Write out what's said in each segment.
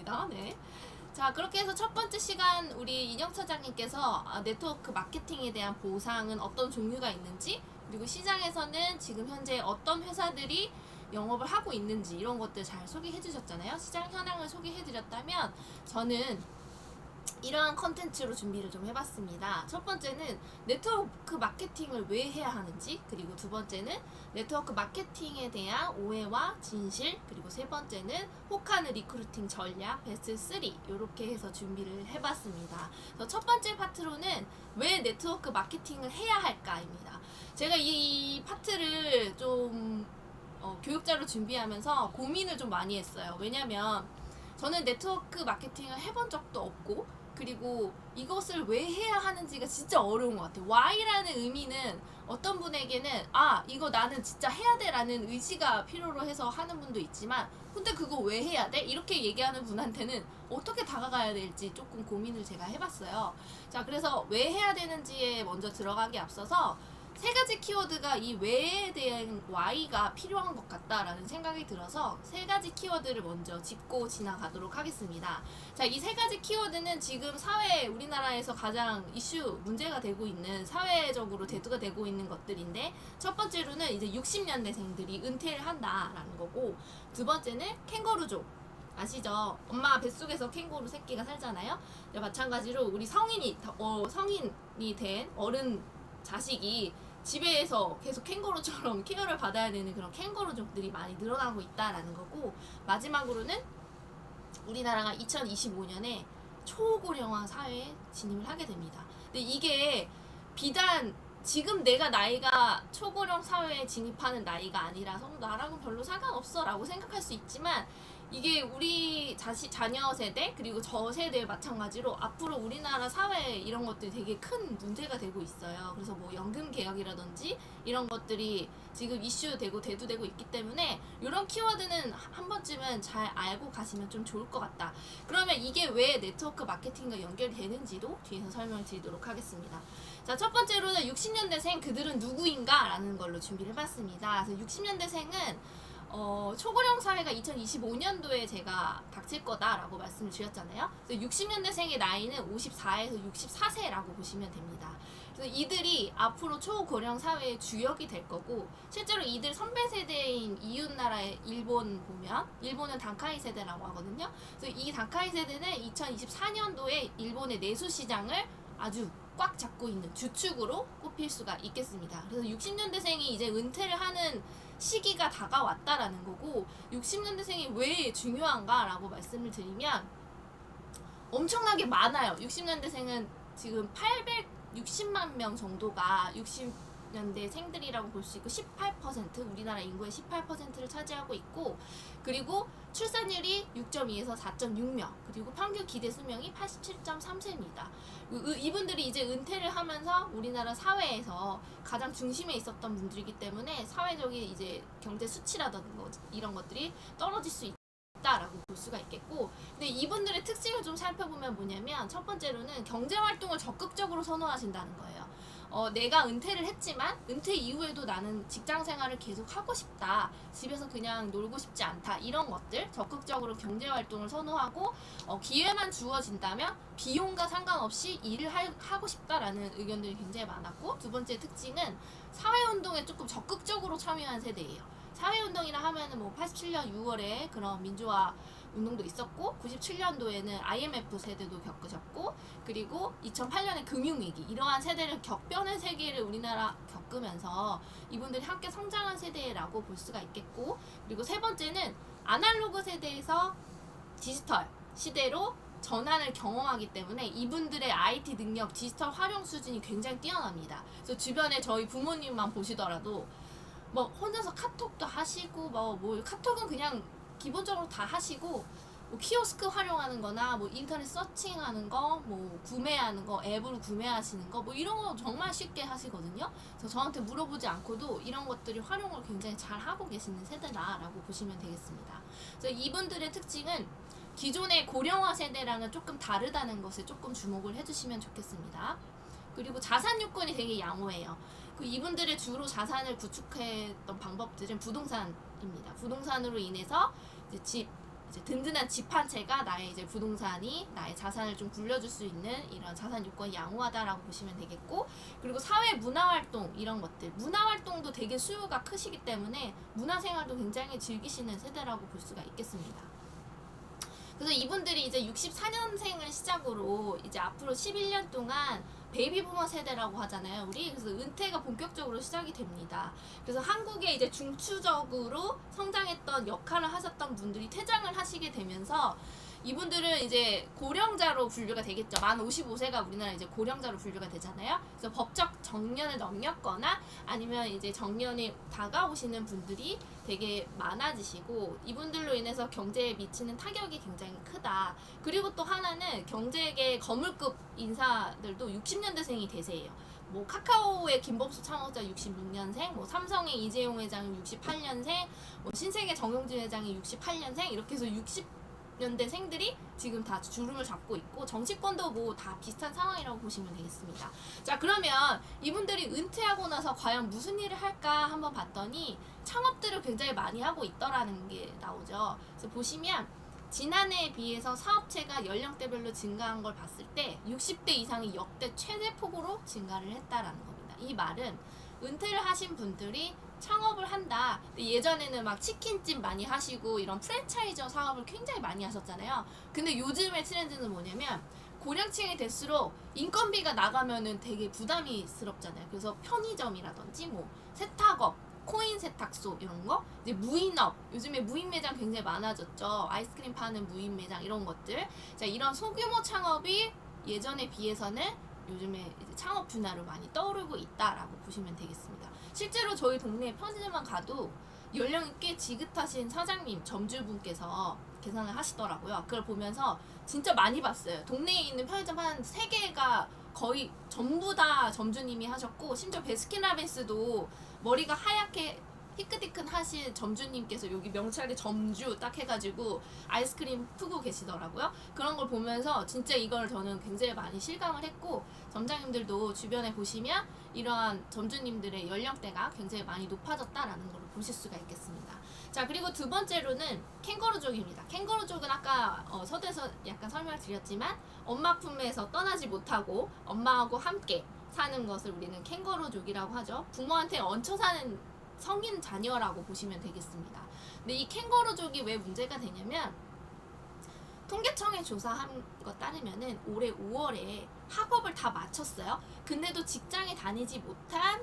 있습니다. 네. 자, 그렇게 해서 첫 번째 시간 우리 인영 차장님께서 네트워크 마케팅에 대한 보상은 어떤 종류가 있는지, 그리고 시장에서는 지금 현재 어떤 회사들이 영업을 하고 있는지 이런 것들 잘 소개해 주셨잖아요. 시장 현황을 소개해 드렸다면 저는 이러한 컨텐츠로 준비를 좀 해봤습니다. 첫 번째는 네트워크 마케팅을 왜 해야 하는지, 그리고 두 번째는 네트워크 마케팅에 대한 오해와 진실, 그리고 세 번째는 혹하는 리크루팅 전략 베스트 3 이렇게 해서 준비를 해봤습니다. 그래서 첫 번째 파트로는 왜 네트워크 마케팅을 해야 할까입니다. 제가 이 파트를 좀 교육자로 준비하면서 고민을 좀 많이 했어요. 왜냐면 저는 네트워크 마케팅을 해본 적도 없고, 그리고 이것을 왜 해야 하는지가 진짜 어려운 것 같아요. Why라는 의미는 어떤 분에게는 이거 나는 진짜 해야 돼 라는 의지가 필요로 해서 하는 분도 있지만, 근데 그거 왜 해야 돼? 이렇게 얘기하는 분한테는 어떻게 다가가야 될지 조금 고민을 제가 해봤어요. 자, 그래서 왜 해야 되는지에 먼저 들어가기 앞서서 세 가지 키워드가 이 왜에 대한 why가 필요한 것 같다라는 생각이 들어서 세 가지 키워드를 먼저 짚고 지나가도록 하겠습니다. 자, 이 세 가지 키워드는 지금 사회, 우리나라에서 가장 이슈, 문제가 되고 있는, 사회적으로 대두가 되고 있는 것들인데, 첫 번째로는 이제 60년대생들이 은퇴를 한다라는 거고, 두 번째는 캥거루족. 아시죠? 엄마 뱃속에서 캥거루 새끼가 살잖아요. 마찬가지로 우리 성인이 된 어른 자식이 집에서 계속 캥거루처럼 케어를 받아야 되는 그런 캥거루족들이 많이 늘어나고 있다라는 거고, 마지막으로는 우리나라가 2025년에 초고령화 사회에 진입을 하게 됩니다. 근데 이게 비단 지금 내가 나이가 초고령 사회에 진입하는 나이가 아니라서 나랑은 별로 상관없어 라고 생각할 수 있지만, 이게 우리 자녀 세대 그리고 저 세대 마찬가지로 앞으로 우리나라 사회 이런 것들이 되게 큰 문제가 되고 있어요. 그래서 뭐 연금 개혁이라든지 이런 것들이 지금 이슈되고 대두되고 있기 때문에 이런 키워드는 한 번쯤은 잘 알고 가시면 좀 좋을 것 같다. 그러면 이게 왜 네트워크 마케팅과 연결되는지도 뒤에서 설명을 드리도록 하겠습니다. 자, 첫 번째로는 60년대생 그들은 누구인가 라는 걸로 준비를 해봤습니다. 그래서 60년대생은 초고령 사회가 2025년도에 제가 닥칠 거다라고 말씀을 드렸잖아요. 그래서 60년대생의 나이는 54에서 64세라고 보시면 됩니다. 그래서 이들이 앞으로 초고령 사회의 주역이 될 거고, 실제로 이들 선배 세대인 이웃나라의 일본 보면, 일본은 단카이 세대라고 하거든요. 그래서 이 단카이 세대는 2024년도에 일본의 내수 시장을 아주 꽉 잡고 있는 주축으로 꼽힐 수가 있겠습니다. 그래서 60년대생이 이제 은퇴를 하는 시기가 다가왔다라는 거고, 60년대생이 왜 중요한가라고 말씀을 드리면 엄청나게 많아요. 60년대생은 지금 860만 명 정도가 60년대 생들이라고 볼 수 있고, 18%, 우리나라 인구의 18%를 차지하고 있고, 그리고 출산율이 6.2에서 4.6명, 그리고 평균 기대 수명이 87.3세입니다. 이분들이 이제 은퇴를 하면서 우리나라 사회에서 가장 중심에 있었던 분들이기 때문에 사회적인 이제 경제 수치라든가 이런 것들이 떨어질 수 있다라고 볼 수가 있겠고, 근데 이분들의 특징을 좀 살펴보면 뭐냐면, 첫 번째로는 경제 활동을 적극적으로 선호하신다는 거예요. 내가 은퇴를 했지만 은퇴 이후에도 나는 직장 생활을 계속 하고 싶다, 집에서 그냥 놀고 싶지 않다, 이런 것들 적극적으로 경제 활동을 선호하고, 기회만 주어진다면 비용과 상관없이 일을 하고 싶다라는 의견들이 굉장히 많았고, 두 번째 특징은 사회운동에 조금 적극적으로 참여한 세대예요. 사회운동이라 하면은 뭐 87년 6월에 그런 민주화 운동도 있었고, 97년도에는 IMF 세대도 겪으셨고, 그리고 2008년에 금융위기, 이러한 세대를 격변의 세계를 우리나라 겪으면서 이분들이 함께 성장한 세대라고 볼 수가 있겠고, 그리고 세 번째는 아날로그 세대에서 디지털 시대로 전환을 경험하기 때문에 이분들의 IT 능력, 디지털 활용 수준이 굉장히 뛰어납니다. 그래서 주변에 저희 부모님만 보시더라도 뭐 혼자서 카톡도 하시고, 뭐 카톡은 그냥 기본적으로 다 하시고, 뭐 키오스크 활용하는 거나 뭐 인터넷 서칭하는 거, 뭐 구매하는 거, 앱으로 구매하시는 거, 뭐 이런 거 정말 쉽게 하시거든요. 그래서 저한테 물어보지 않고도 이런 것들이 활용을 굉장히 잘 하고 계시는 세대다라고 보시면 되겠습니다. 그래서 이분들의 특징은 기존의 고령화 세대랑은 조금 다르다는 것을 조금 주목을 해주시면 좋겠습니다. 그리고 자산 요건이 되게 양호해요. 그 이분들의 주로 자산을 구축했던 방법들은 부동산입니다. 부동산으로 인해서 이제 집, 이제 든든한 집 한 채가 나의 이제 부동산이 나의 자산을 좀 굴려줄 수 있는 이런 자산 요건이 양호하다라고 보시면 되겠고, 그리고 사회 문화활동 이런 것들, 문화활동도 되게 수요가 크시기 때문에 문화생활도 굉장히 즐기시는 세대라고 볼 수가 있겠습니다. 그래서 이분들이 이제 64년생을 시작으로 이제 앞으로 11년 동안 베이비부머 세대라고 하잖아요, 우리. 그래서 은퇴가 본격적으로 시작이 됩니다. 그래서 한국에 이제 중추적으로 성장했던 역할을 하셨던 분들이 퇴장을 하시게 되면서 이분들은 이제 고령자로 분류가 되겠죠. 만 55세가 우리나라 이제 고령자로 분류가 되잖아요. 그래서 법적 정년을 넘겼거나 아니면 이제 정년이 다가오시는 분들이 되게 많아지시고, 이분들로 인해서 경제에 미치는 타격이 굉장히 크다. 그리고 또 하나는 경제계 거물급 인사들도 60년대생이 대세예요. 뭐 카카오의 김범수 창업자 66년생, 뭐 삼성의 이재용 회장이 68년생, 뭐 신세계 정용진 회장이 68년생, 이렇게 해서 60년대생들이 지금 다 주름을 잡고 있고, 정치권도 뭐 다 비슷한 상황이라고 보시면 되겠습니다. 자, 그러면 이분들이 은퇴하고 나서 과연 무슨 일을 할까 한번 봤더니 창업들을 굉장히 많이 하고 있더라는 게 나오죠. 그래서 보시면 지난해에 비해서 사업체가 연령대별로 증가한 걸 봤을 때 60대 이상이 역대 최대 폭으로 증가를 했다라는 겁니다. 이 말은 은퇴를 하신 분들이 창업을 한다. 근데 예전에는 막 치킨집 많이 하시고 이런 프랜차이저 사업을 굉장히 많이 하셨잖아요. 근데 요즘의 트렌드는 뭐냐면 고령층이 될수록 인건비가 나가면은 되게 부담이스럽잖아요. 그래서 편의점이라든지 뭐 세탁업, 코인 세탁소 이런 거, 이제 무인업, 요즘에 무인 매장 굉장히 많아졌죠. 아이스크림 파는 무인 매장 이런 것들. 자, 이런 소규모 창업이 예전에 비해서는 요즘에 이제 창업 분야로 많이 떠오르고 있다라고 보시면 되겠습니다. 실제로 저희 동네 편의점만 가도 연령이 꽤 지긋하신 사장님, 점주분께서 계산을 하시더라고요. 그걸 보면서 진짜 많이 봤어요. 동네에 있는 편의점 한 3개가 거의 전부 다 점주님이 하셨고, 심지어 베스킨라빈스도 머리가 하얗게 희끗희끗 하신 점주님께서 여기 명찰에 점주 딱 해가지고 아이스크림 푸고 계시더라고요. 그런 걸 보면서 진짜 이걸 저는 굉장히 많이 실감을 했고, 점장님들도 주변에 보시면 이러한 점주님들의 연령대가 굉장히 많이 높아졌다라는 걸 보실 수가 있겠습니다. 자, 그리고 두 번째로는 캥거루족입니다. 캥거루족은 아까 서두에서 약간 설명을 드렸지만 엄마 품에서 떠나지 못하고 엄마하고 함께 사는 것을 우리는 캥거루족이라고 하죠. 부모한테 얹혀 사는 성인 자녀라고 보시면 되겠습니다. 근데 이 캥거루족이 왜 문제가 되냐면, 통계청에 조사한 것 따르면은 올해 5월에 학업을 다 마쳤어요. 근데도 직장에 다니지 못한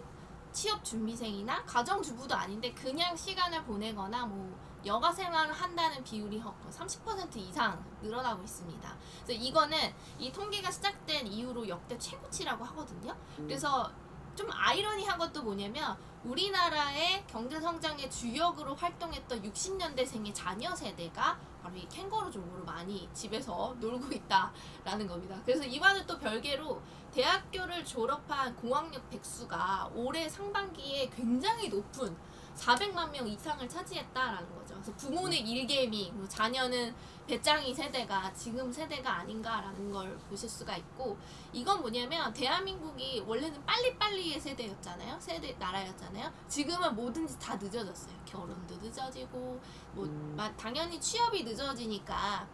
취업 준비생이나 가정주부도 아닌데 그냥 시간을 보내거나 뭐 여가 생활을 한다는 비율이 30% 이상 늘어나고 있습니다. 그래서 이거는 이 통계가 시작된 이후로 역대 최고치라고 하거든요. 그래서 좀 아이러니한 것도 뭐냐면 우리나라의 경제 성장의 주역으로 활동했던 60년대생의 자녀 세대가 바로 이 캥거루족으로 많이 집에서 놀고 있다라는 겁니다. 그래서 이와는 또 별개로 대학교를 졸업한 고학력 백수가 올해 상반기에 굉장히 높은 400만 명 이상을 차지했다라는 거죠. 그래서 부모는 일개미, 자녀는 배짱이 세대가 지금 세대가 아닌가라는 걸 보실 수가 있고, 이건 뭐냐면 대한민국이 원래는 빨리빨리의 세대였잖아요. 세대 나라였잖아요. 지금은 뭐든지 다 늦어졌어요. 결혼도 늦어지고 뭐 당연히 취업이 늦어지니까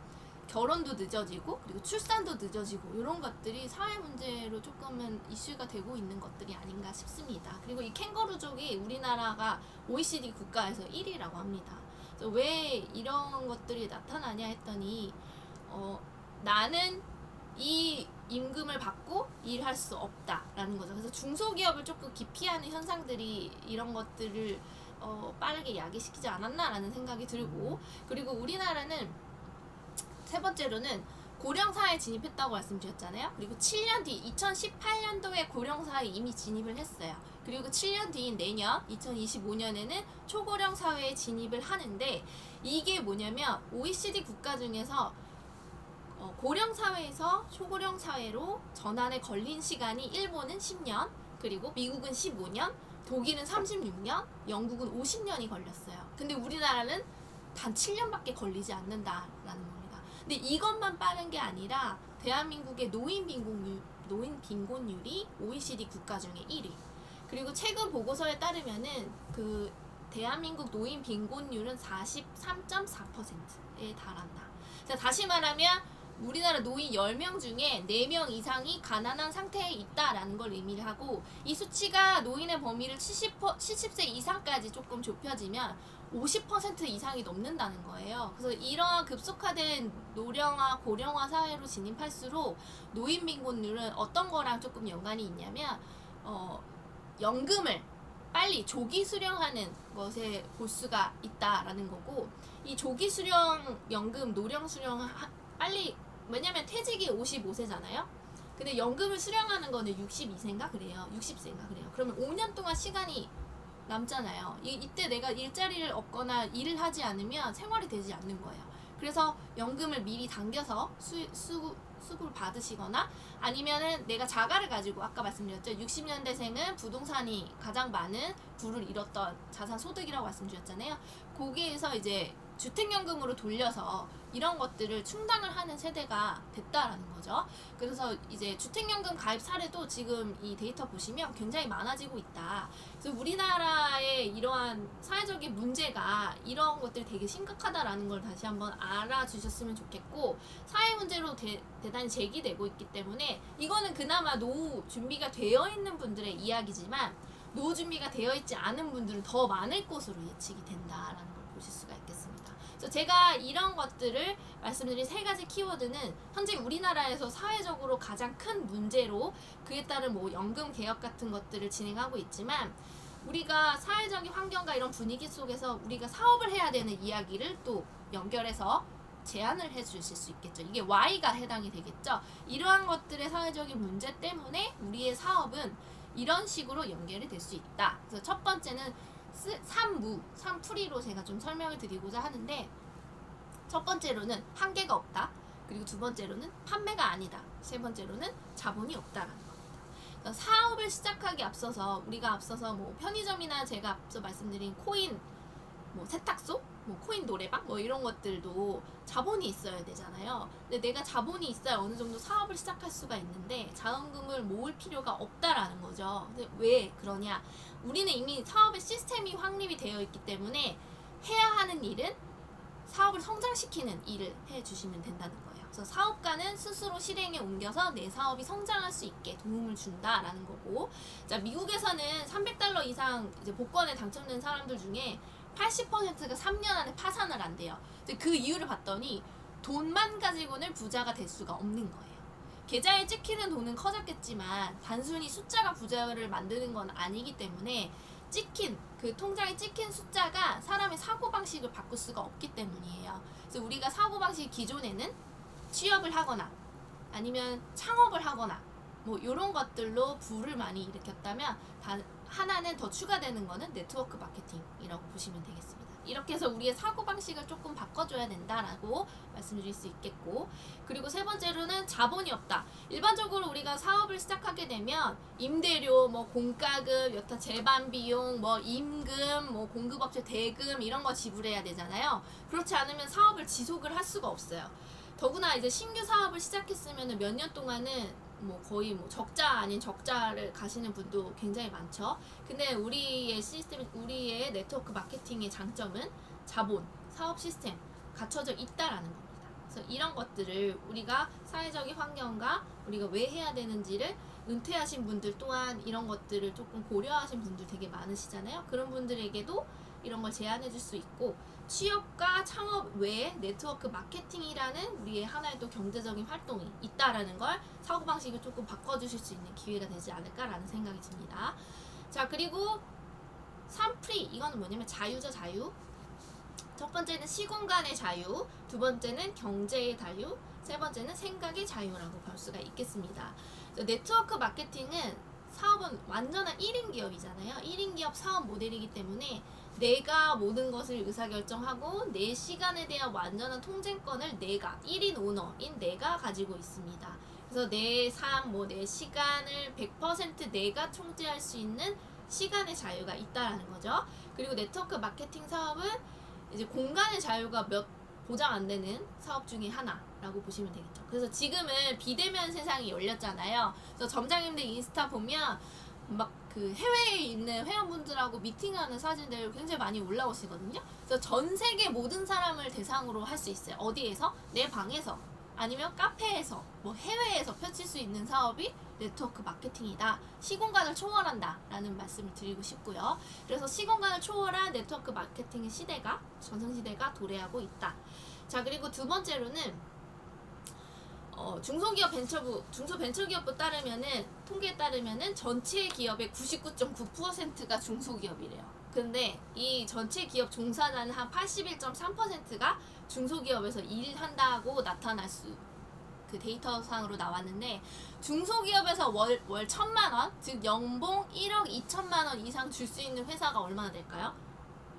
결혼도 늦어지고 그리고 출산도 늦어지고 이런 것들이 사회 문제로 조금은 이슈가 되고 있는 것들이 아닌가 싶습니다. 그리고 이 캥거루족이 우리나라가 OECD 국가에서 1위라고 합니다. 그래서 왜 이런 것들이 나타나냐 했더니 나는 이 임금을 받고 일할 수 없다라는 거죠. 그래서 중소기업을 조금 기피하는 현상들이 이런 것들을 빠르게 야기시키지 않았나라는 생각이 들고, 그리고 우리나라는 세 번째로는 고령사회에 진입했다고 말씀드렸잖아요. 그리고 7년 뒤 2018년도에 고령사회에 이미 진입을 했어요. 그리고 7년 뒤인 내년 2025년에는 초고령 사회에 진입을 하는데, 이게 뭐냐면 OECD 국가 중에서 고령 사회에서 초고령 사회로 전환에 걸린 시간이 일본은 10년, 그리고 미국은 15년, 독일은 36년, 영국은 50년이 걸렸어요. 근데 우리나라는 단 7년밖에 걸리지 않는다라는 겁니다. 근데 이것만 빠른 게 아니라 대한민국의 노인 빈곤율이 OECD 국가 중에 1위. 그리고 최근 보고서에 따르면은 그 대한민국 노인 빈곤율은 43.4%에 달한다. 자, 다시 말하면 우리나라 노인 10명 중에 4명 이상이 가난한 상태에 있다라는 걸 의미를 하고, 이 수치가 노인의 범위를 70세 이상까지 조금 좁혀지면 50% 이상이 넘는다는 거예요. 그래서 이러한 급속화된 노령화, 고령화 사회로 진입할수록 노인 빈곤율은 어떤 거랑 조금 연관이 있냐면 연금을 빨리 조기 수령하는 것에 볼 수가 있다라는 거고, 이 조기 수령 연금, 노령 수령 빨리, 왜냐면 퇴직이 55세잖아요. 근데 연금을 수령하는 거는 62세인가 그래요. 60세인가 그래요. 그러면 5년 동안 시간이 남잖아요. 이때 내가 일자리를 얻거나 일을 하지 않으면 생활이 되지 않는 거예요. 그래서 연금을 미리 당겨서 수급을 받으시거나, 아니면은 내가 자가를 가지고, 아까 말씀드렸죠. 60년대생은 부동산이 가장 많은 부를 잃었던 자산 소득이라고 말씀드렸잖아요. 거기에서 이제 주택연금으로 돌려서 이런 것들을 충당을 하는 세대가 됐다라는 거죠. 그래서 이제 주택연금 가입 사례도 지금 이 데이터 보시면 굉장히 많아지고 있다. 그래서 우리나라의 이러한 사회적인 문제가 이런 것들이 되게 심각하다라는 걸 다시 한번 알아주셨으면 좋겠고, 사회 문제로 대단히 제기되고 있기 때문에 이거는 그나마 노후 준비가 되어 있는 분들의 이야기지만, 노후 준비가 되어 있지 않은 분들은 더 많을 것으로 예측이 된다라는 걸 보실 수가 있겠습니다. 그래서 제가 이런 것들을 말씀드린 3가지 키워드는 현재 우리나라에서 사회적으로 가장 큰 문제로, 그에 따른 뭐 연금 개혁 같은 것들을 진행하고 있지만, 우리가 사회적인 환경과 이런 분위기 속에서 우리가 사업을 해야 되는 이야기를 또 연결해서 제안을 해 주실 수 있겠죠. 이게 Y가 해당이 되겠죠. 이러한 것들의 사회적인 문제 때문에 우리의 사업은 이런 식으로 연결이 될 수 있다. 그래서 첫 번째는 삼풀이로 제가 좀 설명을 드리고자 하는데, 첫 번째로는 한계가 없다. 그리고 두 번째로는 판매가 아니다. 세 번째로는 자본이 없다라는 겁니다. 사업을 시작하기 앞서서 우리가 뭐 편의점이나 제가 앞서 말씀드린 코인, 뭐 세탁소, 뭐 코인 노래방, 뭐 이런 것들도 자본이 있어야 되잖아요. 근데 내가 자본이 있어야 어느 정도 사업을 시작할 수가 있는데 자원금을 모을 필요가 없다라는 거죠. 근데 왜 그러냐? 우리는 이미 사업의 시스템이 확립이 되어 있기 때문에 해야 하는 일은 사업을 성장시키는 일을 해주시면 된다는 거예요. 그래서 사업가는 스스로 실행에 옮겨서 내 사업이 성장할 수 있게 도움을 준다라는 거고, 자, 미국에서는 $300 이상 이제 복권에 당첨된 사람들 중에 80%가 3년 안에 파산을 한대요. 근데 그 이유를 봤더니 돈만 가지고는 부자가 될 수가 없는 거예요. 계좌에 찍히는 돈은 커졌겠지만 단순히 숫자가 부자를 만드는 건 아니기 때문에, 그 통장에 찍힌 숫자가 사람의 사고방식을 바꿀 수가 없기 때문이에요. 그래서 우리가 사고방식 기존에는 취업을 하거나 아니면 창업을 하거나 뭐 이런 것들로 부를 많이 일으켰다면, 하나는 더 추가되는 거는 네트워크 마케팅이라고 보시면 되겠습니다. 이렇게 해서 우리의 사고방식을 조금 바꿔줘야 된다라고 말씀드릴 수 있겠고, 그리고 세 번째로는 자본이 없다. 일반적으로 우리가 사업을 시작하게 되면 임대료, 뭐 공과금, 여타 재반 비용, 뭐 임금, 뭐 공급업체 대금 이런 거 지불해야 되잖아요. 그렇지 않으면 사업을 지속을 할 수가 없어요. 더구나 이제 신규 사업을 시작했으면 몇 년 동안은 뭐 거의 뭐 적자 아닌 적자를 가시는 분도 굉장히 많죠. 근데 우리의 시스템, 우리의 네트워크 마케팅의 장점은 자본, 사업 시스템 갖춰져 있다라는 겁니다. 그래서 이런 것들을 우리가 사회적인 환경과 우리가 왜 해야 되는지를, 은퇴하신 분들 또한 이런 것들을 조금 고려하신 분들 되게 많으시잖아요. 그런 분들에게도 이런 걸 제안해 줄 수 있고, 취업과 창업 외에 네트워크 마케팅이라는 우리의 하나의 또 경제적인 활동이 있다라는 걸 사고방식을 조금 바꿔주실 수 있는 기회가 되지 않을까라는 생각이 듭니다. 자, 그리고 3프리, 이거는 뭐냐면 자유죠, 자유. 첫 번째는 시공간의 자유, 두 번째는 경제의 자유, 세 번째는 생각의 자유라고 볼 수가 있겠습니다. 네트워크 마케팅은 사업은 완전한 1인 기업이잖아요. 1인 기업 사업 모델이기 때문에 내가 모든 것을 의사결정하고 내 시간에 대한 완전한 통제권을 내가, 1인 오너인 내가 가지고 있습니다. 그래서 내 삶, 뭐 내 시간을 100% 내가 통제할 수 있는 시간의 자유가 있다라는 거죠. 그리고 네트워크 마케팅 사업은 이제 공간의 자유가 보장 안 되는 사업 중에 하나라고 보시면 되겠죠. 그래서 지금은 비대면 세상이 열렸잖아요. 그래서 점장님들 인스타 보면 막 그 해외에 있는 회원분들하고 미팅하는 사진들 굉장히 많이 올라오시거든요. 그래서 전 세계 모든 사람을 대상으로 할 수 있어요. 어디에서? 내 방에서 아니면 카페에서 뭐 해외에서 펼칠 수 있는 사업이 네트워크 마케팅이다. 시공간을 초월한다 라는 말씀을 드리고 싶고요. 그래서 시공간을 초월한 네트워크 마케팅의 시대가 전성시대가 도래하고 있다. 자, 그리고 두 번째로는 중소기업 중소벤처기업부 따르면은 통계에 따르면은 전체 기업의 99.9%가 중소기업이래요. 근데 이 전체 기업 종사자는 한 81.3%가 중소기업에서 일한다고 나타날 수 그 데이터상으로 나왔는데 중소기업에서 월 1,000만 원, 즉 연봉 1억 2천만 원 이상 줄 수 있는 회사가 얼마나 될까요?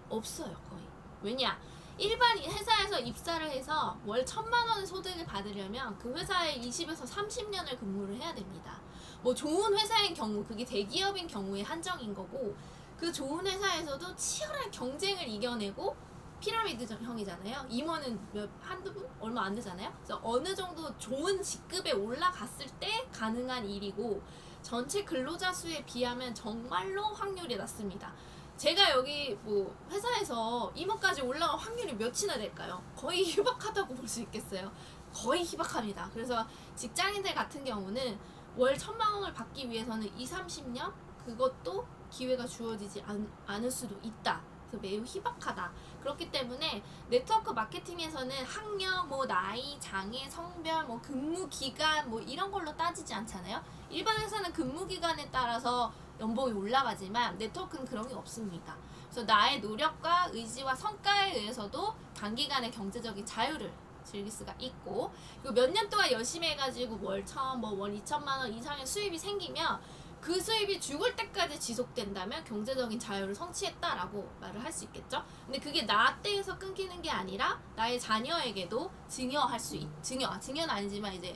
없어요, 거의. 왜냐? 일반 회사에서 입사를 해서 월 1,000만 원의 소득을 받으려면 그 회사에 20에서 30년을 근무를 해야 됩니다. 뭐 좋은 회사인 경우, 그게 대기업인 경우에 한정인 거고, 그 좋은 회사에서도 치열한 경쟁을 이겨내고 피라미드 형이잖아요. 임원은 한두 분? 얼마 안 되잖아요. 그래서 어느 정도 좋은 직급에 올라갔을 때 가능한 일이고, 전체 근로자 수에 비하면 정말로 확률이 낮습니다. 제가 여기 뭐 회사에서 임원까지 올라갈 확률이 몇이나 될까요? 거의 희박하다고 볼 수 있겠어요. 거의 희박합니다. 그래서 직장인들 같은 경우는 월 1,000만 원을 받기 위해서는 20-30년 그것도 기회가 주어지지 않을 수도 있다. 그래서 매우 희박하다. 그렇기 때문에 네트워크 마케팅에서는 학력, 뭐 나이, 장애, 성별, 뭐 근무 기간 뭐 이런 걸로 따지지 않잖아요. 일반 회사는 근무 기간에 따라서 연봉이 올라가지만 네트워크는 그런 게 없습니다. 그래서 나의 노력과 의지와 성과에 의해서도 단기간의 경제적인 자유를 즐길 수가 있고, 그리고 몇 년 동안 열심히 해가지고 월 1,000, 뭐 월 2천만 원 이상의 수입이 생기면 그 수입이 죽을 때까지 지속된다면 경제적인 자유를 성취했다라고 말을 할 수 있겠죠. 근데 그게 나 때에서 끊기는 게 아니라 나의 자녀에게도 증여할 수 증여는 아니지만 이제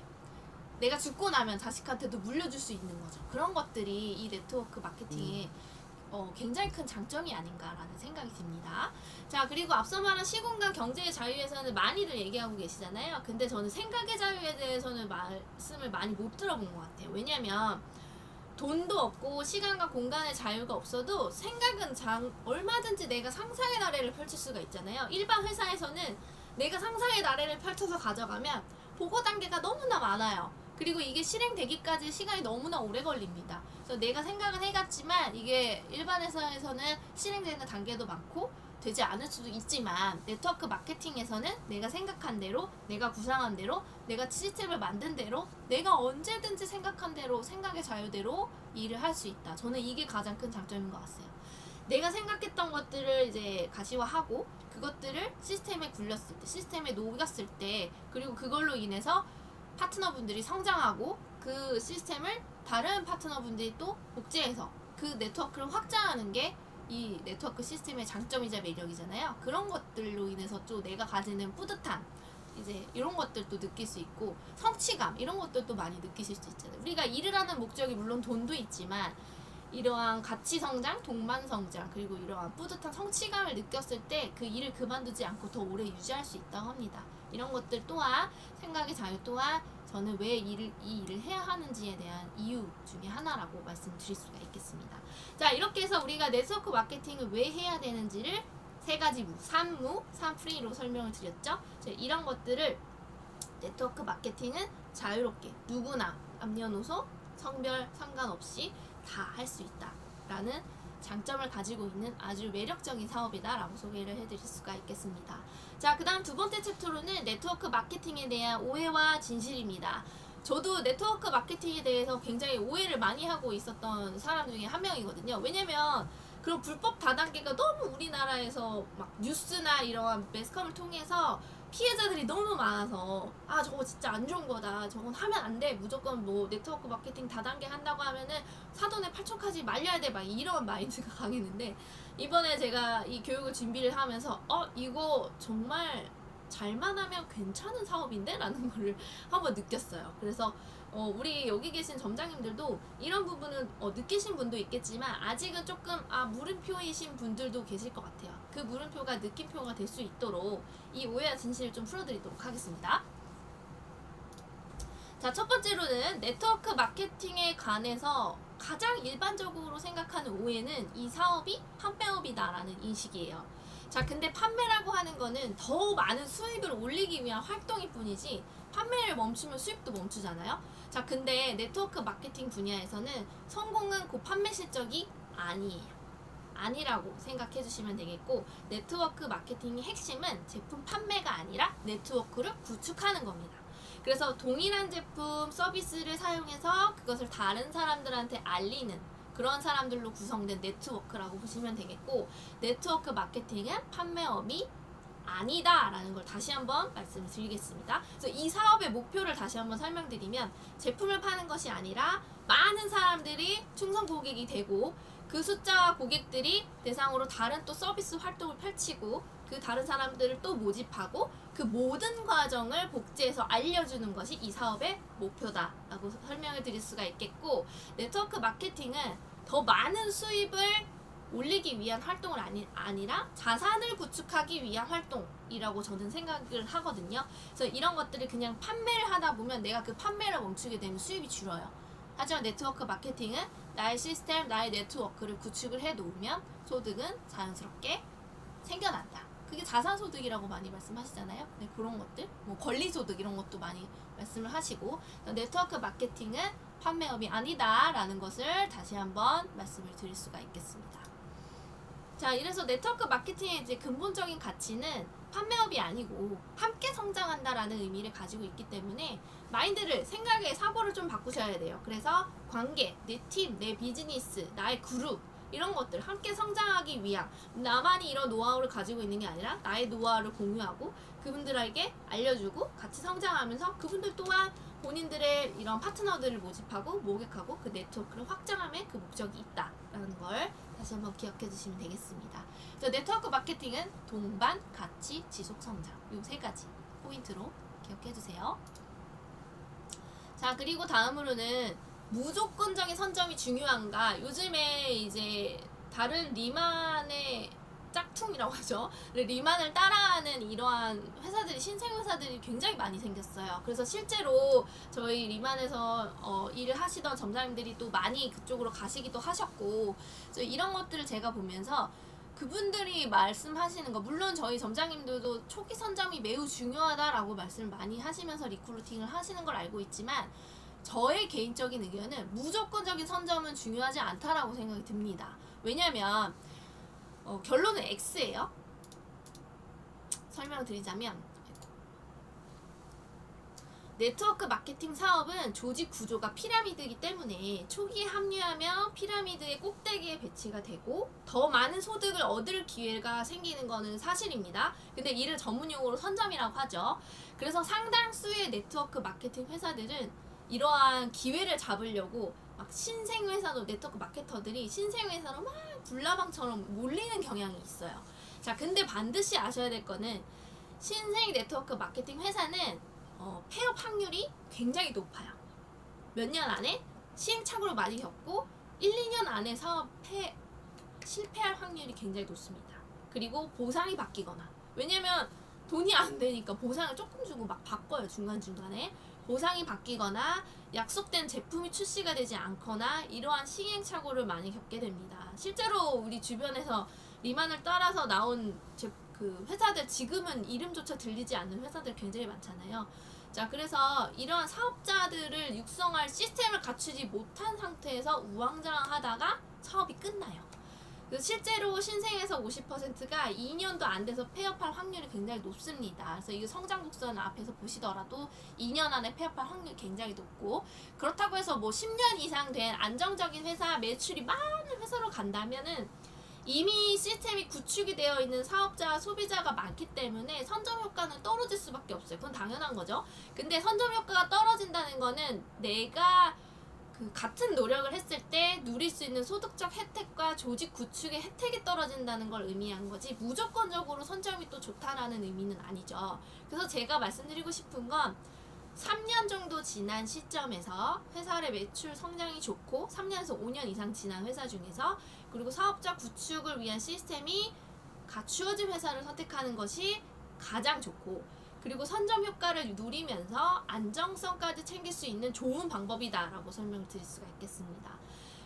내가 죽고 나면 자식한테도 물려줄 수 있는 거죠. 그런 것들이 이 네트워크 마케팅의 굉장히 큰 장점이 아닌가라는 생각이 듭니다. 자, 그리고 앞서 말한 시공간 경제의 자유에서는 많이들 얘기하고 계시잖아요. 근데 저는 생각의 자유에 대해서는 말씀을 많이 못 들어본 것 같아요. 왜냐면 돈도 없고 시간과 공간의 자유가 없어도 생각은 얼마든지 내가 상상의 나래를 펼칠 수가 있잖아요. 일반 회사에서는 내가 상상의 나래를 펼쳐서 가져가면 보고 단계가 너무나 많아요. 그리고 이게 실행되기까지 시간이 너무나 오래 걸립니다. 그래서 내가 생각은 해갔지만 이게 일반 회사에서는 실행되는 단계도 많고 되지 않을 수도 있지만, 네트워크 마케팅에서는 내가 생각한 대로, 내가 구상한 대로, 내가 시스템을 만든 대로, 내가 언제든지 생각한 대로, 생각의 자유대로 일을 할 수 있다. 저는 이게 가장 큰 장점인 것 같아요. 내가 생각했던 것들을 이제 가시화하고 그것들을 시스템에 굴렸을 때, 시스템에 녹였을 때, 그리고 그걸로 인해서 파트너분들이 성장하고 그 시스템을 다른 파트너분들이 또 복제해서 그 네트워크를 확장하는 게 이 네트워크 시스템의 장점이자 매력이잖아요. 그런 것들로 인해서 또 내가 가지는 뿌듯함, 이제 이런 것들도 느낄 수 있고 성취감, 이런 것들도 많이 느끼실 수 있잖아요. 우리가 일을 하는 목적이 물론 돈도 있지만 이러한 가치 성장, 동반 성장, 그리고 이러한 뿌듯한 성취감을 느꼈을 때 그 일을 그만두지 않고 더 오래 유지할 수 있다고 합니다. 이런 것들 또한, 생각의 자유 또한 저는 왜 이 일을 해야 하는지에 대한 이유 중에 하나라고 말씀드릴 수가 있겠습니다. 자, 이렇게 해서 우리가 네트워크 마케팅을 왜 해야 되는지를 세 가지 3프리로 설명을 드렸죠. 이런 것들을 네트워크 마케팅은 자유롭게 누구나 남녀노소 성별 상관없이 다 할 수 있다라는 장점을 가지고 있는 아주 매력적인 사업이다라고 소개를 해드릴 수가 있겠습니다. 자, 그 다음 두 번째 챕터로는 네트워크 마케팅에 대한 오해와 진실입니다. 저도 네트워크 마케팅에 대해서 굉장히 오해를 많이 하고 있었던 사람 중에 한 명이거든요. 왜냐면 그런 불법 다단계가 너무 우리나라에서 막 뉴스나 이러한 매스컴을 통해서 피해자들이 너무 많아서 아, 저거 진짜 안 좋은 거다, 저건 하면 안 돼, 무조건 뭐 네트워크 마케팅 다단계 한다고 하면은 사돈의 팔촌까지 말려야 돼, 막 이런 마인드가 강했는데, 이번에 제가 이 교육을 준비를 하면서 이거 정말 잘만 하면 괜찮은 사업인데? 라는 거를 한번 느꼈어요. 그래서 우리 여기 계신 점장님들도 이런 부분은 느끼신 분도 있겠지만 아직은 조금 물음표이신 분들도 계실 것 같아요. 그 물음표가 느낌표가 될 수 있도록 이 오해와 진실을 좀 풀어드리도록 하겠습니다. 자, 첫 번째로는 네트워크 마케팅에 관해서 가장 일반적으로 생각하는 오해는 이 사업이 판매업이다라는 인식이에요. 자, 근데 판매라고 하는 거는 더 많은 수익을 올리기 위한 활동일 뿐이지 판매를 멈추면 수익도 멈추잖아요. 자, 근데 네트워크 마케팅 분야에서는 성공은 그 판매 실적이 아니에요. 아니라고 생각해 주시면 되겠고, 네트워크 마케팅의 핵심은 제품 판매가 아니라 네트워크를 구축하는 겁니다. 그래서 동일한 제품, 서비스를 사용해서 그것을 다른 사람들한테 알리는 그런 사람들로 구성된 네트워크라고 보시면 되겠고, 네트워크 마케팅은 판매업이 아니다라는 걸 다시 한번 말씀을 드리겠습니다. 그래서 이 사업의 목표를 다시 한번 설명드리면, 제품을 파는 것이 아니라 많은 사람들이 충성 고객이 되고 그 숫자 고객들이 대상으로 다른 또 서비스 활동을 펼치고 그 다른 사람들을 또 모집하고 그 모든 과정을 복제해서 알려주는 것이 이 사업의 목표다라고 설명을 드릴 수가 있겠고, 네트워크 마케팅은 더 많은 수입을 올리기 위한 활동을 아니라 자산을 구축하기 위한 활동이라고 저는 생각을 하거든요. 그래서 이런 것들을 그냥 판매를 하다 보면 내가 그 판매를 멈추게 되면 수입이 줄어요. 하지만 네트워크 마케팅은 나의 시스템, 나의 네트워크를 구축을 해 놓으면 소득은 자연스럽게 생겨난다. 그게 자산소득이라고 많이 말씀하시잖아요. 네, 그런 것들, 뭐 권리소득 이런 것도 많이 말씀을 하시고, 네트워크 마케팅은 판매업이 아니다라는 것을 다시 한번 말씀을 드릴 수가 있겠습니다. 자, 이래서 네트워크 마케팅의 이제 근본적인 가치는 판매업이 아니고 함께 성장한다라는 의미를 가지고 있기 때문에 마인드를, 생각의 사고를 좀 바꾸셔야 돼요. 그래서 관계, 내 팀, 내 비즈니스, 나의 그룹 이런 것들 함께 성장하기 위한, 나만이 이런 노하우를 가지고 있는 게 아니라 나의 노하우를 공유하고 그분들에게 알려주고 같이 성장하면서 그분들 또한 본인들의 이런 파트너들을 모집하고 모객하고 그 네트워크를 확장함의 그 목적이 있다라는 걸 다시 한번 기억해 주시면 되겠습니다. 그래서 네트워크 마케팅은 동반, 가치, 지속 성장 이 세 가지 포인트로 기억해 주세요. 자, 그리고 다음으로는 무조건적인 선점이 중요한가? 요즘에 이제 다른 리만의 짝퉁이라고 하죠. 리만을 따라하는 이러한 회사들이, 신생 회사들이 굉장히 많이 생겼어요. 그래서 실제로 저희 리만에서 일을 하시던 점장님들이 또 많이 그쪽으로 가시기도 하셨고, 그래서 이런 것들을 제가 보면서 그분들이 말씀하시는 거, 물론 저희 점장님들도 초기 선점이 매우 중요하다라고 말씀을 많이 하시면서 리크루팅을 하시는 걸 알고 있지만, 저의 개인적인 의견은 무조건적인 선점은 중요하지 않다라고 생각이 듭니다. 왜냐면 결론은 X예요. 설명을 드리자면, 네트워크 마케팅 사업은 조직 구조가 피라미드이기 때문에 초기에 합류하면 피라미드의 꼭대기에 배치가 되고 더 많은 소득을 얻을 기회가 생기는 것은 사실입니다. 근데 이를 전문용어로 선점이라고 하죠. 그래서 상당수의 네트워크 마케팅 회사들은 이러한 기회를 잡으려고 막 신생 회사도, 네트워크 마케터들이 신생 회사로 막 불나방처럼 몰리는 경향이 있어요. 자, 근데 반드시 아셔야 될 거는 신생 네트워크 마케팅 회사는 폐업 확률이 굉장히 높아요. 몇 년 안에 시행착오를 많이 겪고 1, 2년 안에 사업 실패할 확률이 굉장히 높습니다. 그리고 보상이 바뀌거나, 왜냐면 돈이 안 되니까 보상을 조금 주고 막 바꿔요. 중간중간에 보상이 바뀌거나 약속된 제품이 출시가 되지 않거나 이러한 시행착오를 많이 겪게 됩니다. 실제로 우리 주변에서 리만을 따라서 나온 그 회사들, 지금은 이름조차 들리지 않는 회사들 굉장히 많잖아요. 자, 그래서 이러한 사업자들을 육성할 시스템을 갖추지 못한 상태에서 우왕좌왕하다가 사업이 끝나요. 실제로 신생에서 50%가 2년도 안 돼서 폐업할 확률이 굉장히 높습니다. 그래서 이게 성장 곡선 앞에서 보시더라도 2년 안에 폐업할 확률이 굉장히 높고, 그렇다고 해서 뭐 10년 이상 된 안정적인 회사, 매출이 많은 회사로 간다면은 이미 시스템이 구축이 되어 있는 사업자, 소비자가 많기 때문에 선점 효과는 떨어질 수밖에 없어요. 그건 당연한 거죠. 근데 선점 효과가 떨어진다는 거는 내가 그 같은 노력을 했을 때 누릴 수 있는 소득적 혜택과 조직 구축의 혜택이 떨어진다는 걸 의미한 거지, 무조건적으로 선점이 또 좋다라는 의미는 아니죠. 그래서 제가 말씀드리고 싶은 건 3년 정도 지난 시점에서 회사의 매출 성장이 좋고 3년에서 5년 이상 지난 회사 중에서, 그리고 사업자 구축을 위한 시스템이 갖추어진 회사를 선택하는 것이 가장 좋고, 그리고 선점 효과를 누리면서 안정성까지 챙길 수 있는 좋은 방법이다라고 설명을 드릴 수가 있겠습니다.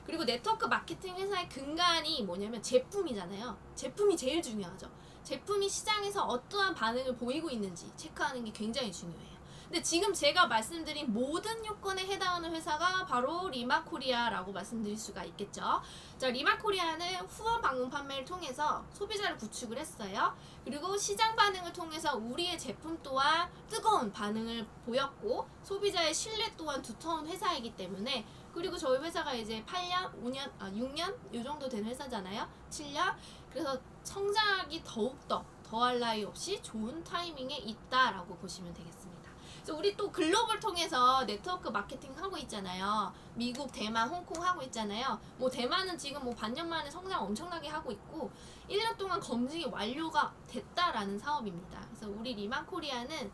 그리고 네트워크 마케팅 회사의 근간이 뭐냐면 제품이잖아요. 제품이 제일 중요하죠. 제품이 시장에서 어떠한 반응을 보이고 있는지 체크하는 게 굉장히 중요해요. 근데 지금 제가 말씀드린 모든 요건에 해당하는 회사가 바로 리마코리아라고 말씀드릴 수가 있겠죠. 자, 리마코리아는 후원 방문 판매를 통해서 소비자를 구축을 했어요. 그리고 시장 반응을 통해서 우리의 제품 또한 뜨거운 반응을 보였고 소비자의 신뢰 또한 두터운 회사이기 때문에, 그리고 저희 회사가 이제 8년, 5년, 6년 요 정도 된 회사잖아요. 7년. 그래서 성장하기 더욱더 더할 나위 없이 좋은 타이밍에 있다라고 보시면 되겠습니다. 그래서 우리 또 글로벌 통해서 네트워크 마케팅 하고 있잖아요. 미국, 대만, 홍콩 하고 있잖아요. 뭐 대만은 지금 뭐 반년 만에 성장 엄청나게 하고 있고 1년 동안 검증이 완료가 됐다라는 사업입니다. 그래서 우리 리마코리아는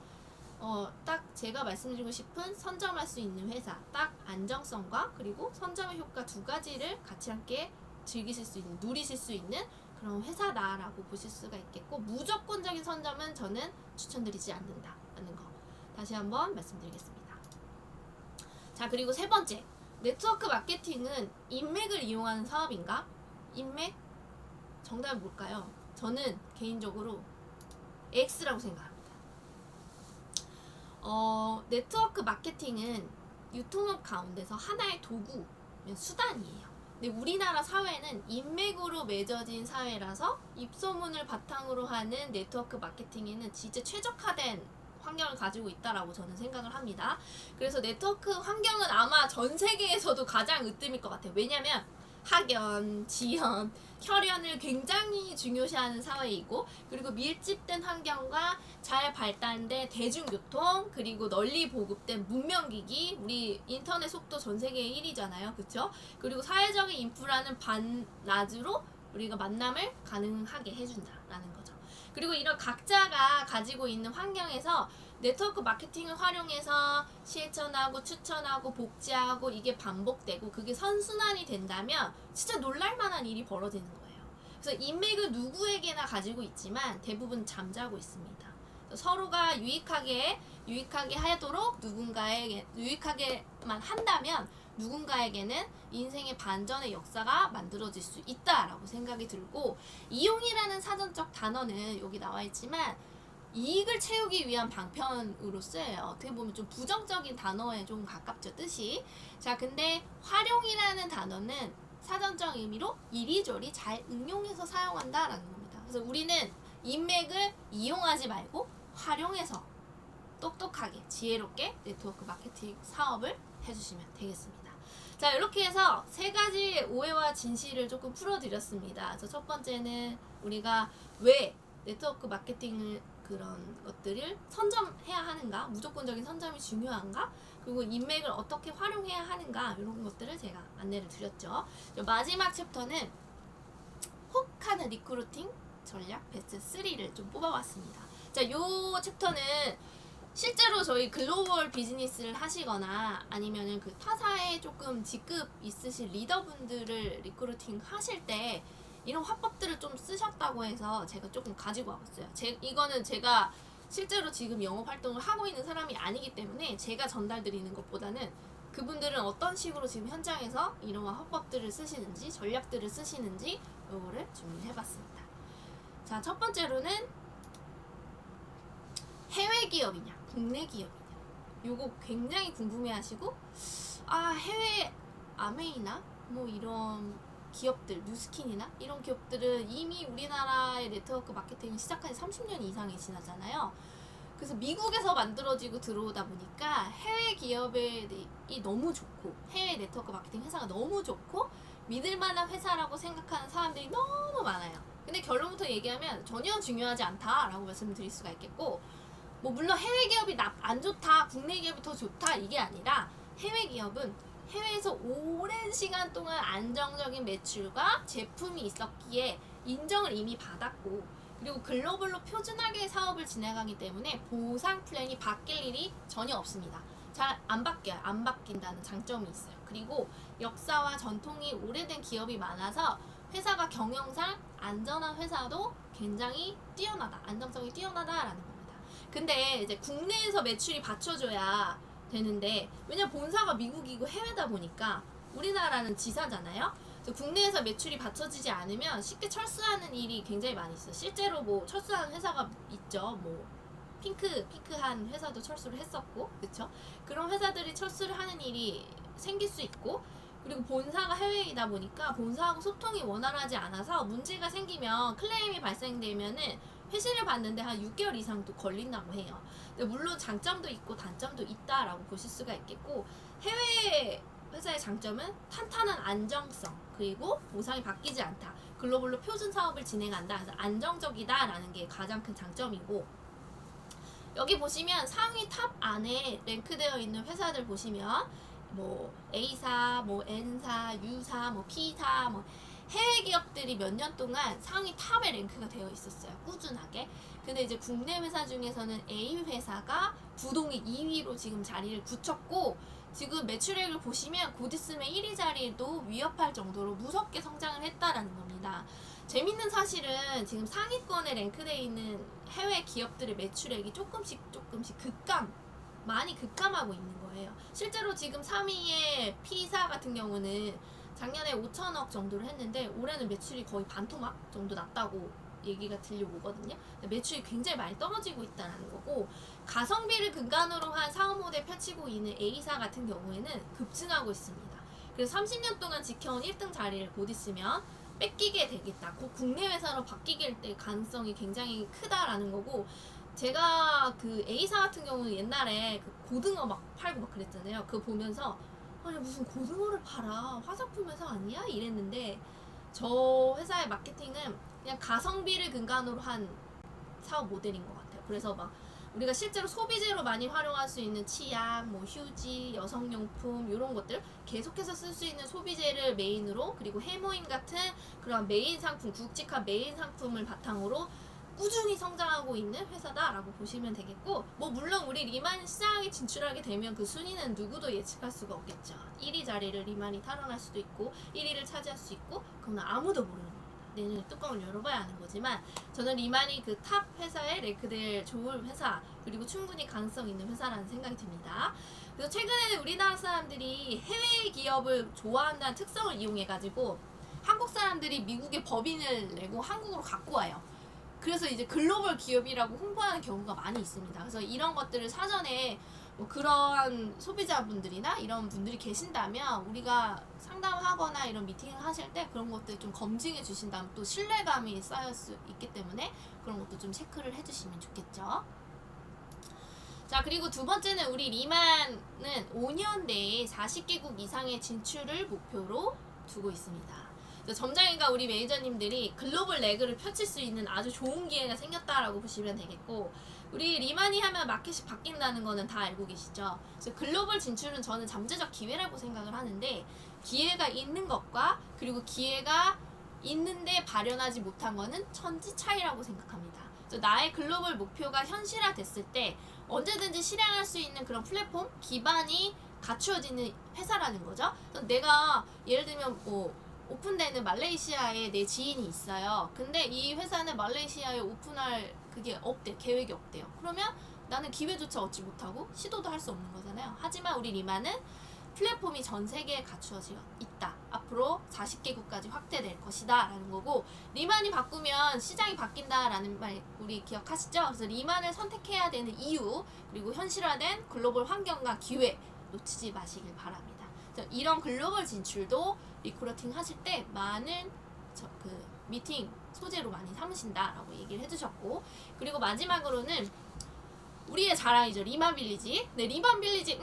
딱 제가 말씀드리고 싶은 선점할 수 있는 회사, 딱 안정성과 그리고 선점의 효과 두 가지를 같이 함께 즐기실 수 있는, 누리실 수 있는 그런 회사다라고 보실 수가 있겠고, 무조건적인 선점은 저는 추천드리지 않는다라는 거 다시 한번 말씀드리겠습니다. 자, 그리고 세 번째, 네트워크 마케팅은 인맥을 이용하는 사업인가? 인맥? 정답은 뭘까요? 저는 개인적으로 X라고 생각합니다. 네트워크 마케팅은 유통업 가운데서 하나의 도구, 수단이에요. 근데 우리나라 사회는 인맥으로 맺어진 사회라서 입소문을 바탕으로 하는 네트워크 마케팅에는 진짜 최적화된 환경을 가지고 있다라고 저는 생각을 합니다. 그래서 네트워크 환경은 아마 전 세계에서도 가장 으뜸일 것 같아요. 왜냐면 학연, 지연, 혈연을 굉장히 중요시하는 사회이고, 그리고 밀집된 환경과 잘 발달된 대중교통, 그리고 널리 보급된 문명기기, 우리 인터넷 속도 전 세계 1위잖아요. 그쵸? 그리고 사회적인 인프라는 반나절로 우리가 만남을 가능하게 해준다라는 거죠. 그리고 이런 각자가 가지고 있는 환경에서 네트워크 마케팅을 활용해서 실천하고 추천하고 복제하고 이게 반복되고 그게 선순환이 된다면 진짜 놀랄만한 일이 벌어지는 거예요. 그래서 인맥은 누구에게나 가지고 있지만 대부분 잠자고 있습니다. 서로가 유익하게 하도록 유익하게만 한다면 누군가에게는 인생의 반전의 역사가 만들어질 수 있다라고 생각이 들고, 이용이라는 사전적 단어는 여기 나와 있지만 이익을 채우기 위한 방편으로 쓰여요. 어떻게 보면 좀 부정적인 단어에 좀 가깝죠, 뜻이. 자, 근데 활용이라는 단어는 사전적 의미로 이리저리 잘 응용해서 사용한다라는 겁니다. 그래서 우리는 인맥을 이용하지 말고 활용해서 똑똑하게 지혜롭게 네트워크 마케팅 사업을 해주시면 되겠습니다. 자, 이렇게 해서 세 가지 오해와 진실을 조금 풀어드렸습니다. 그래서 첫 번째는 우리가 왜 네트워크 마케팅을 그런 것들을 선점해야 하는가, 무조건적인 선점이 중요한가, 그리고 인맥을 어떻게 활용해야 하는가, 이런 것들을 제가 안내를 드렸죠. 마지막 챕터는 혹하는 리크루팅 전략 베스트 3를 좀 뽑아봤습니다. 자, 요 챕터는 실제로 저희 글로벌 비즈니스를 하시거나 아니면은 그 타사에 조금 직급 있으신 리더분들을 리크루팅 하실 때 이런 화법들을 좀 쓰셨다고 해서 제가 조금 가지고 와봤어요. 이거는 제가 실제로 지금 영업 활동을 하고 있는 사람이 아니기 때문에 제가 전달드리는 것보다는 그분들은 어떤 식으로 지금 현장에서 이러한 화법들을 쓰시는지, 전략들을 쓰시는지 요거를 준비해봤습니다. 자, 첫 번째로는 해외 기업이냐 국내 기업이냐, 요거 굉장히 궁금해하시고, 해외 아메이나 뭐 이런 기업들, 뉴스킨이나 이런 기업들은 이미 우리나라의 네트워크 마케팅을 시작한 지 30년 이상이 지났잖아요. 그래서 미국에서 만들어지고 들어오다 보니까 해외 기업이 너무 좋고 해외 네트워크 마케팅 회사가 너무 좋고 믿을만한 회사라고 생각하는 사람들이 너무 많아요. 근데 결론부터 얘기하면 전혀 중요하지 않다라고 말씀드릴 수가 있겠고, 뭐 물론 해외 기업이 안 좋다, 국내 기업이 더 좋다, 이게 아니라 해외 기업은 해외에서 오랜 시간 동안 안정적인 매출과 제품이 있었기에 인정을 이미 받았고, 그리고 글로벌로 표준하게 사업을 진행하기 때문에 보상 플랜이 바뀔 일이 전혀 없습니다. 잘 안 바뀌어요. 안 바뀐다는 장점이 있어요. 그리고 역사와 전통이 오래된 기업이 많아서 회사가 경영상 안전한 회사도 굉장히 뛰어나다, 안정성이 뛰어나다라는 겁니다. 근데 이제 국내에서 매출이 받쳐줘야 되는데, 왜냐면 본사가 미국이고 해외다 보니까 우리나라는 지사잖아요. 그래서 국내에서 매출이 받쳐지지 않으면 쉽게 철수하는 일이 굉장히 많이 있어요. 실제로 뭐 철수하는 회사가 있죠. 뭐 핑크한 회사도 철수를 했었고, 그렇죠? 그런 회사들이 철수를 하는 일이 생길 수 있고, 그리고 본사가 해외이다 보니까 본사하고 소통이 원활하지 않아서 문제가 생기면 클레임이 발생되면은 회신을 받는데 한 6개월 이상도 걸린다고 해요. 근데 물론 장점도 있고 단점도 있다라고 보실 수가 있겠고, 해외 회사의 장점은 탄탄한 안정성, 그리고 보상이 바뀌지 않다, 글로벌로 표준 사업을 진행한다, 그래서 안정적이다라는 게 가장 큰 장점이고, 여기 보시면 상위 탑 안에 랭크되어 있는 회사들 보시면 뭐 A사, 뭐 N사, U사, 뭐 P사, 뭐 해외 기업들이 몇 년 동안 상위 탑에 랭크가 되어 있었어요. 꾸준하게. 근데 이제 국내 회사 중에서는 A 회사가 부동의 2위로 지금 자리를 굳혔고, 지금 매출액을 보시면 곧 있으면 1위 자리도 위협할 정도로 무섭게 성장을 했다라는 겁니다. 재밌는 사실은 지금 상위권에 랭크되어 있는 해외 기업들의 매출액이 조금씩 많이 급감하고 있는 거예요. 실제로 지금 3위의 P사 같은 경우는 작년에 5천억 정도를 했는데 올해는 매출이 거의 반토막 정도 났다고 얘기가 들려오거든요. 매출이 굉장히 많이 떨어지고 있다는 거고, 가성비를 근간으로 한 사업 모델 펼치고 있는 A사 같은 경우에는 급증하고 있습니다. 그래서 30년 동안 지켜온 1등 자리를 곧 있으면 뺏기게 되겠다. 곧 국내 회사로 바뀌게 될 가능성이 굉장히 크다라는 거고, 제가 그 A사 같은 경우는 옛날에 그 고등어 막 팔고 막 그랬잖아요. 그거 보면서 아니 무슨 고등어를 팔아, 화장품 회사 아니야? 이랬는데 저 회사의 마케팅은 그냥 가성비를 근간으로 한 사업 모델인 것 같아요. 그래서 막 우리가 실제로 소비재로 많이 활용할 수 있는 치약, 뭐 휴지, 여성용품 이런 것들 계속해서 쓸 수 있는 소비재를 메인으로, 그리고 해모임 같은 그런 메인 상품, 굵직한 메인 상품을 바탕으로 꾸준히 성장하고 있는 회사다라고 보시면 되겠고, 뭐 물론 우리 리만 시장에 진출하게 되면 그 순위는 누구도 예측할 수가 없겠죠. 1위 자리를 리만이 탈환할 수도 있고 1위를 차지할 수 있고, 그건 아무도 모르는 겁니다. 내년에 뚜껑을 열어봐야 하는 거지만, 저는 리만이 그 탑 회사에 랭크될 좋은 회사, 그리고 충분히 가능성 있는 회사라는 생각이 듭니다. 그래서 최근에는 우리나라 사람들이 해외 기업을 좋아한다는 특성을 이용해가지고 한국 사람들이 미국에 법인을 내고 한국으로 갖고 와요. 그래서 이제 글로벌 기업이라고 홍보하는 경우가 많이 있습니다. 그래서 이런 것들을 사전에 뭐 그러한 소비자분들이나 이런 분들이 계신다면 우리가 상담하거나 이런 미팅을 하실 때 그런 것들 좀 검증해 주신다면 또 신뢰감이 쌓일 수 있기 때문에 그런 것도 좀 체크를 해주시면 좋겠죠. 자, 그리고 두 번째는 우리 리만은 5년 내에 40개국 이상의 진출을 목표로 두고 있습니다. 점장님과 우리 매니저님들이 글로벌 레그를 펼칠 수 있는 아주 좋은 기회가 생겼다라고 보시면 되겠고, 우리 리만이 하면 마켓이 바뀐다는 거는 다 알고 계시죠. 그래서 글로벌 진출은 저는 잠재적 기회라고 생각을 하는데, 기회가 있는 것과 그리고 기회가 있는데 발현하지 못한 거는 천지 차이라고 생각합니다. 그래서 나의 글로벌 목표가 현실화됐을 때 언제든지 실행할 수 있는 그런 플랫폼 기반이 갖추어지는 회사라는 거죠. 그래서 내가 예를 들면 뭐 오픈되는 말레이시아에 내 지인이 있어요. 근데 이 회사는 말레이시아에 오픈할 그게 없대, 계획이 없대요. 그러면 나는 기회조차 얻지 못하고 시도도 할 수 없는 거잖아요. 하지만 우리 리만은 플랫폼이 전 세계에 갖추어져 있다. 앞으로 40개국까지 확대될 것이다 라는 거고, 리만이 바꾸면 시장이 바뀐다 라는 말 우리 기억하시죠? 그래서 리만을 선택해야 되는 이유, 그리고 현실화된 글로벌 환경과 기회 놓치지 마시길 바랍니다. 이런 글로벌 진출도 리크루팅 하실 때 많은 그 미팅 소재로 많이 삼으신다라고 얘기를 해주셨고, 그리고 마지막으로는 우리의 자랑이죠. 리만빌리지. 네, 리만빌리지,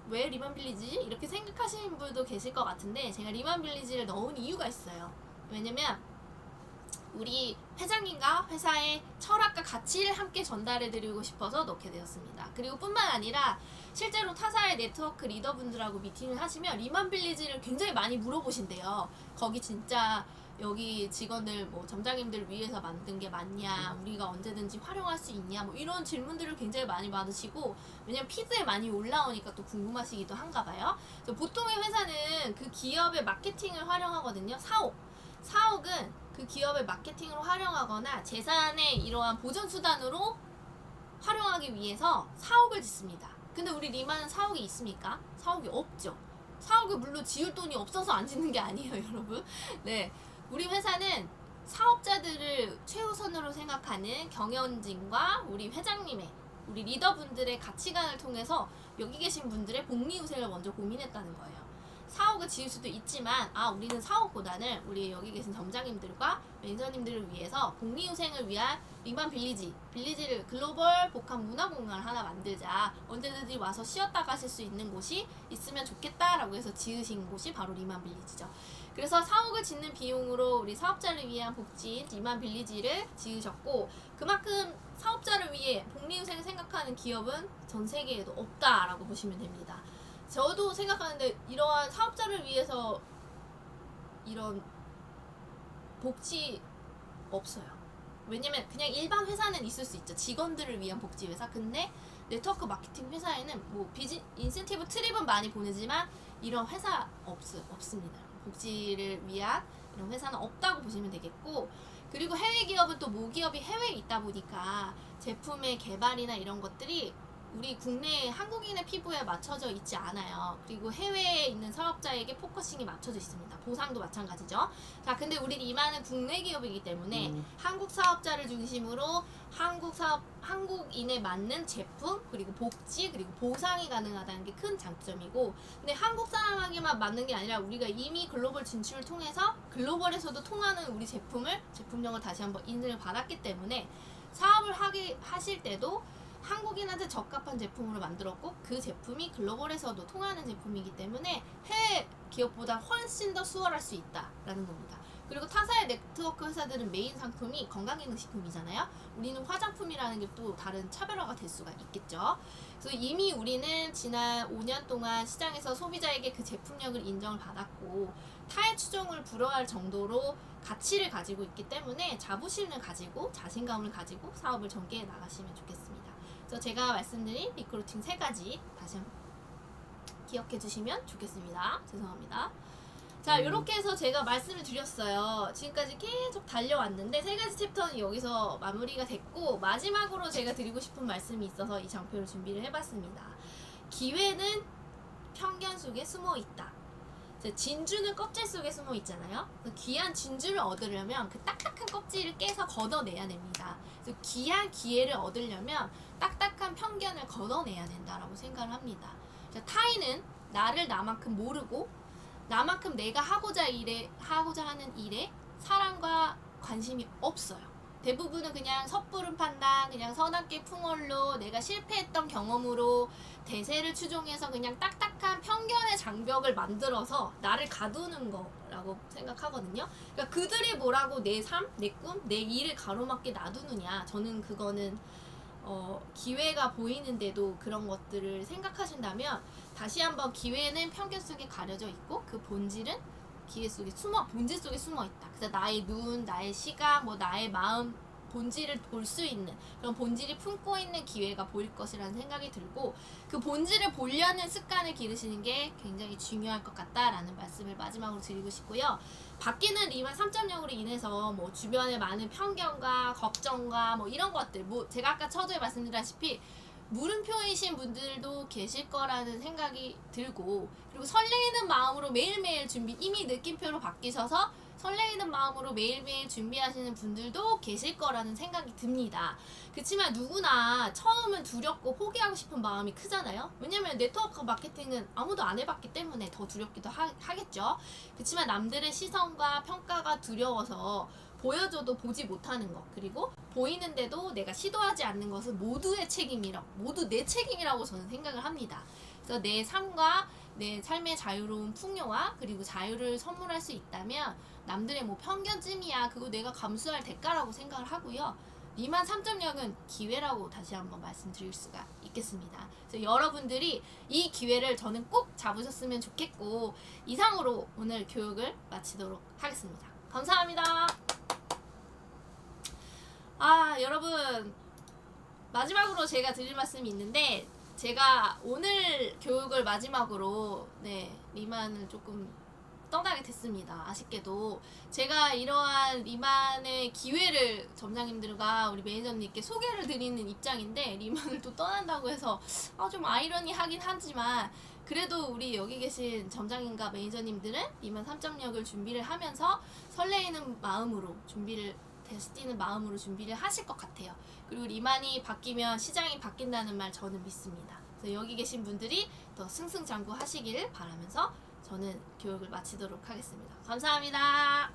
왜 리만빌리지? 이렇게 생각하시는 분도 계실 것 같은데, 제가 리만빌리지를 넣은 이유가 있어요. 왜냐면 우리 회장님과 회사의 철학과 가치를 함께 전달해드리고 싶어서 넣게 되었습니다. 그리고 뿐만 아니라 실제로 타사의 네트워크 리더분들하고 미팅을 하시면 리만빌리지를 굉장히 많이 물어보신대요. 거기 진짜 여기 직원들 뭐 점장님들 위해서 만든 게 맞냐, 우리가 언제든지 활용할 수 있냐, 뭐 이런 질문들을 굉장히 많이 받으시고, 왜냐면 피드에 많이 올라오니까 또 궁금하시기도 한가 봐요. 보통의 회사는 그 기업의 마케팅을 활용하거든요. 사옥은 그 기업의 마케팅으로 활용하거나 재산의 이러한 보전 수단으로 활용하기 위해서 사옥을 짓습니다. 근데 우리 리만은 사옥이 있습니까? 사옥이 없죠. 사옥을 물론 지을 돈이 없어서 안 짓는 게 아니에요, 여러분. 네, 우리 회사는 사업자들을 최우선으로 생각하는 경영진과 우리 회장님의, 우리 리더분들의 가치관을 통해서 여기 계신 분들의 복리후생을 먼저 고민했다는 거예요. 사옥을 지을 수도 있지만 우리는 사옥보다는 우리 여기 계신 점장님들과 매니저님들을 위해서 복리후생을 위한 리만 빌리지를 글로벌 복합 문화공간을 하나 만들자. 언제든지 와서 쉬었다 가실 수 있는 곳이 있으면 좋겠다라고 해서 지으신 곳이 바로 리만 빌리지죠. 그래서 사옥을 짓는 비용으로 우리 사업자를 위한 복지인 리만 빌리지를 지으셨고, 그만큼 사업자를 위해 복리후생을 생각하는 기업은 전 세계에도 없다라고 보시면 됩니다. 저도 생각하는데 이러한 사업자를 위해서 이런 복지 없어요. 왜냐면 그냥 일반 회사는 있을 수 있죠. 직원들을 위한 복지 회사. 근데 네트워크 마케팅 회사에는 뭐 인센티브 트립은 많이 보내지만 이런 회사 없습니다. 복지를 위한 이런 회사는 없다고 보시면 되겠고, 그리고 해외 기업은 또 모기업이 해외에 있다 보니까 제품의 개발이나 이런 것들이 우리 국내 한국인의 피부에 맞춰져 있지 않아요. 그리고 해외에 있는 사업자에게 포커싱이 맞춰져 있습니다. 보상도 마찬가지죠. 자, 근데 우리 리만은 국내 기업이기 때문에 한국 사업자를 중심으로 한국인에 맞는 제품, 그리고 복지, 그리고 보상이 가능하다는 게 큰 장점이고, 근데 한국 사람에게만 맞는 게 아니라 우리가 이미 글로벌 진출을 통해서 글로벌에서도 통하는 우리 제품명을 다시 한번 인증을 받았기 때문에 사업을 하실 때도 한국인한테 적합한 제품으로 만들었고, 그 제품이 글로벌에서도 통하는 제품이기 때문에 해외 기업보다 훨씬 더 수월할 수 있다라는 겁니다. 그리고 타사의 네트워크 회사들은 메인 상품이 건강기능식품이잖아요. 우리는 화장품이라는 게 또 다른 차별화가 될 수가 있겠죠. 그래서 이미 우리는 지난 5년 동안 시장에서 소비자에게 그 제품력을 인정을 받았고, 타의 추종을 불허할 정도로 가치를 가지고 있기 때문에 자부심을 가지고 자신감을 가지고 사업을 전개해 나가시면 좋겠습니다. 그래서 제가 말씀드린 리크루팅 3가지 다시 한번 기억해 주시면 좋겠습니다. 죄송합니다. 자, 이렇게 해서 제가 말씀을 드렸어요. 지금까지 계속 달려왔는데 3가지 챕터는 여기서 마무리가 됐고, 마지막으로 제가 드리고 싶은 말씀이 있어서 이 장표를 준비를 해봤습니다. 기회는 편견 속에 숨어 있다. 진주는 껍질 속에 숨어 있잖아요. 귀한 진주를 얻으려면 그 딱딱한 껍질을 깨서 걷어내야 됩니다. 그래서 귀한 기회를 얻으려면 딱딱한 편견을 걷어내야 된다라고 생각을 합니다. 타인은 나를 나만큼 모르고 나만큼 내가 하고자 하는 일에 사랑과 관심이 없어요. 대부분은 그냥 섣부른 판단, 그냥 선악계 풍월로 내가 실패했던 경험으로 대세를 추종해서 그냥 딱딱한 편견의 장벽을 만들어서 나를 가두는 거라고 생각하거든요. 그러니까 그들이 뭐라고 내 삶, 내 꿈, 내 일을 가로막게 놔두느냐. 저는 그거는 기회가 보이는데도 그런 것들을 생각하신다면 다시 한번 기회는 편견 속에 가려져 있고 그 본질은 본질 속에 숨어 있다. 그래서 나의 눈, 나의 시각, 나의 마음, 본질을 볼 수 있는 그런 본질이 품고 있는 기회가 보일 것이라는 생각이 들고, 그 본질을 보려는 습관을 기르시는 게 굉장히 중요할 것 같다라는 말씀을 마지막으로 드리고 싶고요. 바뀌는 리만 3.0으로 인해서 주변에 많은 편견과 걱정과 이런 것들, 제가 아까 처음에 말씀드렸다시피 물음표이신 분들도 계실 거라는 생각이 들고, 그리고 설레이는 마음으로 매일매일 이미 느낌표로 바뀌셔서 설레이는 마음으로 매일매일 준비하시는 분들도 계실 거라는 생각이 듭니다. 그렇지만 누구나 처음은 두렵고 포기하고 싶은 마음이 크잖아요. 왜냐면 네트워크 마케팅은 아무도 안 해봤기 때문에 더 두렵기도 하겠죠. 그렇지만 남들의 시선과 평가가 두려워서 보여줘도 보지 못하는 것, 그리고 보이는데도 내가 시도하지 않는 것은 모두 내 책임이라고 저는 생각을 합니다. 그래서 내 삶과 내 삶의 자유로운 풍요와 그리고 자유를 선물할 수 있다면 남들의 편견쯤이야 그거 내가 감수할 대가라고 생각을 하고요. 리만 3.0은 기회라고 다시 한번 말씀드릴 수가 있겠습니다. 그래서 여러분들이 이 기회를 저는 꼭 잡으셨으면 좋겠고, 이상으로 오늘 교육을 마치도록 하겠습니다. 감사합니다. 여러분, 마지막으로 제가 드릴 말씀이 있는데, 제가 오늘 교육을 마지막으로 리만을 조금 떠나게 됐습니다. 아쉽게도 제가 이러한 리만의 기회를 점장님들과 우리 매니저님께 소개를 드리는 입장인데 리만을 또 떠난다고 해서 좀 아이러니하긴 하지만, 그래도 우리 여기 계신 점장님과 매니저님들은 리만 3.0을 준비를 하면서 설레이는 마음으로 준비를 다시 뛰는 마음으로 준비를 하실 것 같아요. 그리고 리만이 바뀌면 시장이 바뀐다는 말 저는 믿습니다. 그래서 여기 계신 분들이 더 승승장구하시길 바라면서 저는 교육을 마치도록 하겠습니다. 감사합니다.